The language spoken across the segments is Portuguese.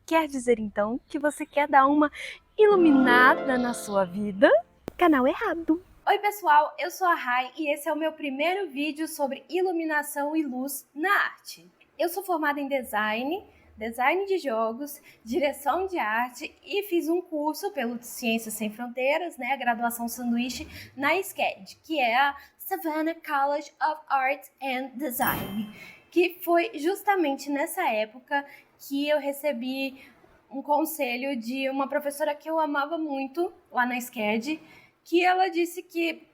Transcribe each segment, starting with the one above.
Quer dizer então que você quer dar uma iluminada na sua vida? Canal errado. Oi pessoal, eu sou a Rai e esse é o meu primeiro vídeo sobre iluminação e luz na arte. Eu sou formada em design de jogos, direção de arte e fiz um curso pelo Ciências Sem Fronteiras, a graduação sanduíche na SCAD, que é a Savannah College of Art and Design, que foi justamente nessa época que eu recebi um conselho de uma professora que eu amava muito lá na SCAD, que ela disse que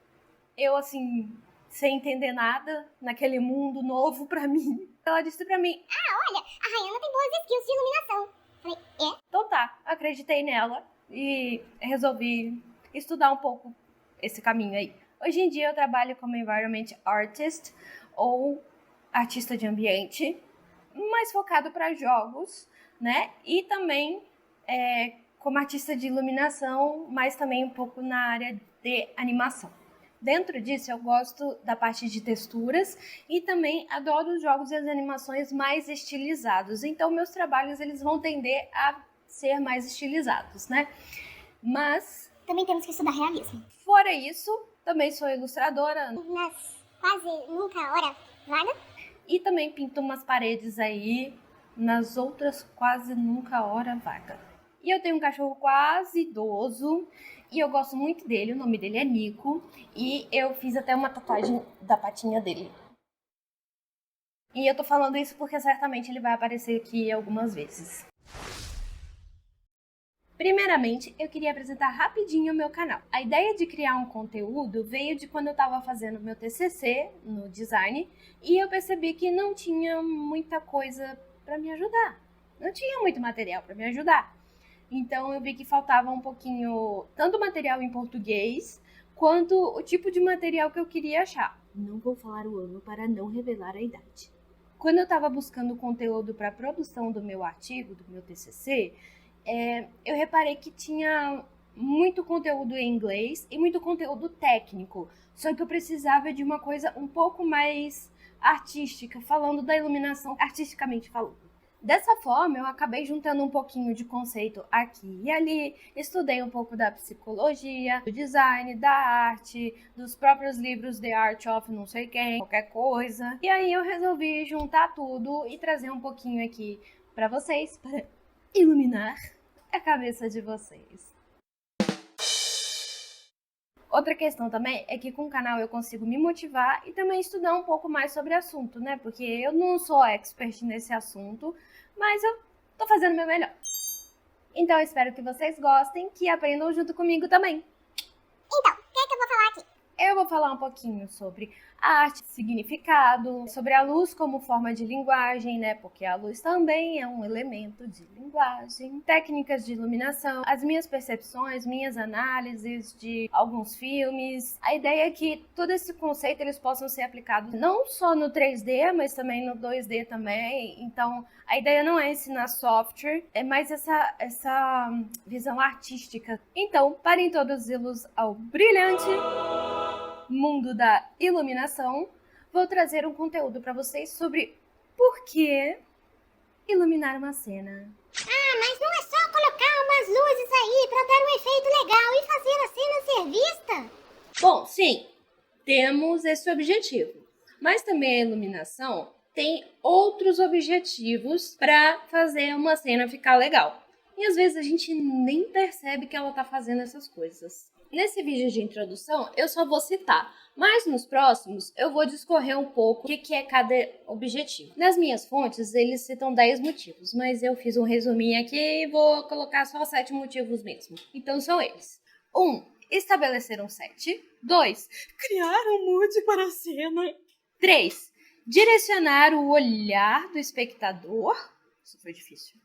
eu, assim, sem entender nada naquele mundo novo pra mim, ela disse pra mim: olha, a Rayana tem boas skills de iluminação. Falei, é? Então tá, acreditei nela e resolvi estudar um pouco esse caminho aí. Hoje em dia eu trabalho como Environment Artist ou artista de ambiente, mais focado para jogos, E também como artista de iluminação, mas também um pouco na área de animação. Dentro disso, eu gosto da parte de texturas e também adoro os jogos e as animações mais estilizados. Então, meus trabalhos eles vão tender a ser mais estilizados, Mas também temos que estudar realismo. Fora isso, também sou ilustradora. Nas quase nunca hora vaga. E também pinto umas paredes aí nas outras quase nunca hora vaga. E eu tenho um cachorro quase idoso e eu gosto muito dele, o nome dele é Nico. E eu fiz até uma tatuagem da patinha dele. E eu tô falando isso porque certamente ele vai aparecer aqui algumas vezes. Primeiramente, eu queria apresentar rapidinho o meu canal. A ideia de criar um conteúdo veio de quando eu estava fazendo meu TCC no design e eu percebi que não tinha muita coisa para me ajudar. Não tinha muito material para me ajudar. Então eu vi que faltava um pouquinho, tanto material em português, quanto o tipo de material que eu queria achar. Não vou falar o ano para não revelar a idade. Quando eu estava buscando conteúdo para a produção do meu artigo, do meu TCC, eu reparei que tinha muito conteúdo em inglês e muito conteúdo técnico, só que eu precisava de uma coisa um pouco mais artística, falando da iluminação artisticamente falando. Dessa forma, eu acabei juntando um pouquinho de conceito aqui e ali, estudei um pouco da psicologia, do design, da arte, dos próprios livros The Art of não sei quem, qualquer coisa. E aí eu resolvi juntar tudo e trazer um pouquinho aqui para vocês, para iluminar a cabeça de vocês. Outra questão também é que com o canal eu consigo me motivar e também estudar um pouco mais sobre o assunto, Porque eu não sou expert nesse assunto, mas eu tô fazendo o meu melhor. Então eu espero que vocês gostem, que aprendam junto comigo também. Então, o que é que eu vou falar aqui? Eu vou falar um pouquinho sobre a arte, significado, sobre a luz como forma de linguagem, Porque a luz também é um elemento de linguagem. Técnicas de iluminação, as minhas percepções, minhas análises de alguns filmes. A ideia é que todo esse conceito eles possam ser aplicados não só no 3D, mas também no 2D também. Então, a ideia não é ensinar software, é mais essa visão artística. Então, para introduzi-los ao brilhante mundo da iluminação, vou trazer um conteúdo para vocês sobre por que iluminar uma cena. Mas não é só colocar umas luzes aí pra dar um efeito legal e fazer a cena ser vista? Bom, sim, temos esse objetivo, mas também a iluminação tem outros objetivos para fazer uma cena ficar legal. E às vezes a gente nem percebe que ela tá fazendo essas coisas. Nesse vídeo de introdução, eu só vou citar, mas nos próximos eu vou discorrer um pouco o que é cada objetivo. Nas minhas fontes, eles citam 10 motivos, mas eu fiz um resuminho aqui e vou colocar só 7 motivos mesmo. Então são eles. 1. Estabelecer um set. 2. Criar um mood para a cena. 3. Direcionar o olhar do espectador. Isso foi difícil.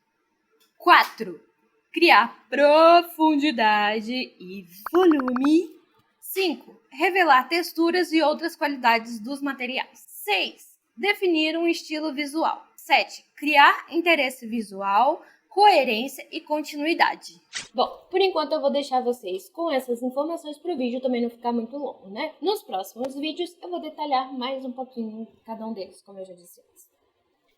4. Criar profundidade e volume. 5. Revelar texturas e outras qualidades dos materiais. 6. Definir um estilo visual. 7. Criar interesse visual, coerência e continuidade. Bom, por enquanto eu vou deixar vocês com essas informações para o vídeo também não ficar muito longo, Nos próximos vídeos eu vou detalhar mais um pouquinho cada um deles, como eu já disse antes.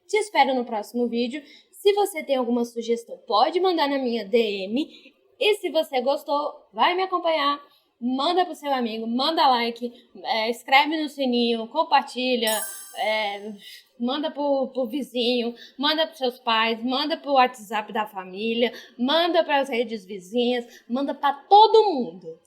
Te espero no próximo vídeo. Se você tem alguma sugestão, pode mandar na minha DM. E se você gostou, vai me acompanhar. Manda pro seu amigo, manda like, escreve no sininho, compartilha, manda pro vizinho, manda pros seus pais, manda pro WhatsApp da família, manda para as redes vizinhas, manda para todo mundo.